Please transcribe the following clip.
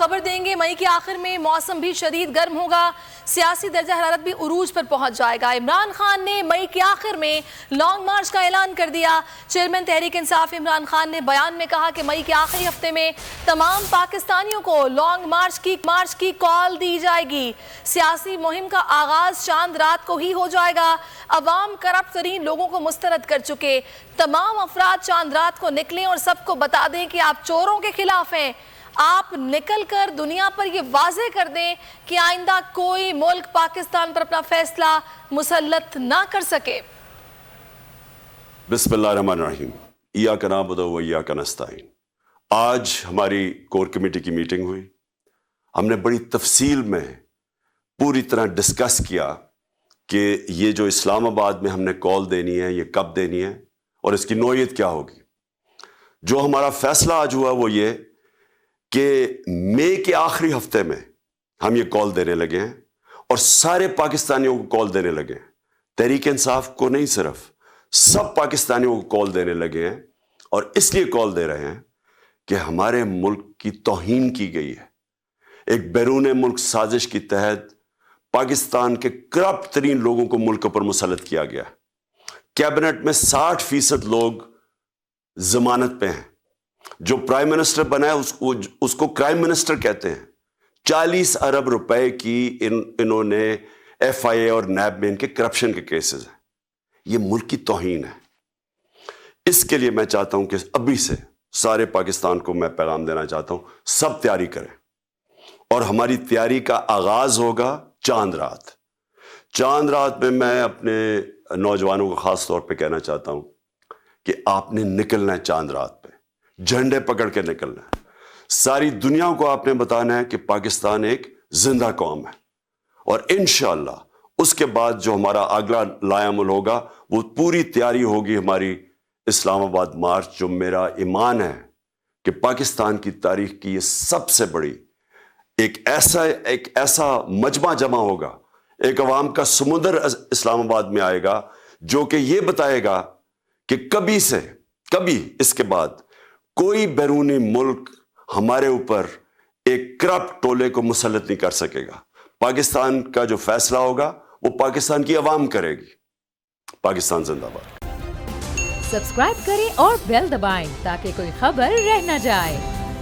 خبر دیں گے مئی کے آخر میں موسم بھی شدید گرم ہوگا، سیاسی درجہ حرارت بھی عروج پر پہنچ جائے گا۔ عمران خان نے مئی کے آخر میں لانگ مارچ کا اعلان کر دیا۔ چیئرمین تحریک انصاف عمران خان نے بیان میں کہا کہ مئی کے آخری ہفتے میں تمام پاکستانیوں کو لانگ مارچ کی کال دی جائے گی۔ سیاسی مہم کا آغاز چاند رات کو ہی ہو جائے گا۔ عوام کرپٹ ترین لوگوں کو مسترد کر چکے، تمام افراد چاند رات کو نکلیں اور سب کو بتا دیں کہ آپ چوروں کے خلاف ہیں۔ آپ نکل کر دنیا پر یہ واضح کر دیں کہ آئندہ کوئی ملک پاکستان پر اپنا فیصلہ مسلط نہ کر سکے۔ بسم اللہ الرحمن الرحیم، ایاک نعبد و ایاک نستعین۔ آج ہماری کور کمیٹی کی میٹنگ ہوئی۔ ہم نے بڑی تفصیل میں پوری طرح ڈسکس کیا کہ یہ جو اسلام آباد میں ہم نے کال دینی ہے یہ کب دینی ہے اور اس کی نوعیت کیا ہوگی۔ جو ہمارا فیصلہ آج ہوا وہ یہ کہ مئی کے آخری ہفتے میں ہم یہ کال دینے لگے ہیں اور سارے پاکستانیوں کو کال دینے لگے ہیں، تحریک انصاف کو نہیں، صرف سب پاکستانیوں کو کال دینے لگے ہیں۔ اور اس لیے کال دے رہے ہیں کہ ہمارے ملک کی توہین کی گئی ہے۔ ایک بیرون ملک سازش کے تحت پاکستان کے کرپٹ ترین لوگوں کو ملک پر مسلط کیا گیا۔ کیبنٹ میں 60% لوگ ضمانت پہ ہیں۔ جو پرائم منسٹر بنا ہے اس کو کرائم منسٹر کہتے ہیں۔ 40 ارب روپے کی انہوں نے FIA اور نیب میں ان کے کرپشن کے کیسز ہیں۔ یہ ملک کی توہین ہے۔ اس کے لیے میں چاہتا ہوں کہ ابھی سے سارے پاکستان کو میں پیغام دینا چاہتا ہوں، سب تیاری کریں۔ اور ہماری تیاری کا آغاز ہوگا چاند رات۔ چاند رات میں اپنے نوجوانوں کو خاص طور پہ کہنا چاہتا ہوں کہ آپ نے نکلنا ہے چاند رات پہ، جھنڈے پکڑ کے نکلنا ہے۔ ساری دنیا کو آپ نے بتانا ہے کہ پاکستان ایک زندہ قوم ہے۔ اور انشاءاللہ اس کے بعد جو ہمارا اگلا لائعمل ہوگا وہ پوری تیاری ہوگی ہماری اسلام آباد مارچ، جو میرا ایمان ہے کہ پاکستان کی تاریخ کی یہ سب سے بڑی ایک ایسا مجمع جمع ہوگا، ایک عوام کا سمندر اسلام آباد میں آئے گا جو کہ یہ بتائے گا کہ کبھی اس کے بعد کوئی بیرونی ملک ہمارے اوپر ایک کرپٹ ٹولے کو مسلط نہیں کر سکے گا۔ پاکستان کا جو فیصلہ ہوگا وہ پاکستان کی عوام کرے گی۔ پاکستان زندہ باد۔ سبسکرائب کریں اور بیل دبائیں تاکہ کوئی خبر رہ نہ جائے۔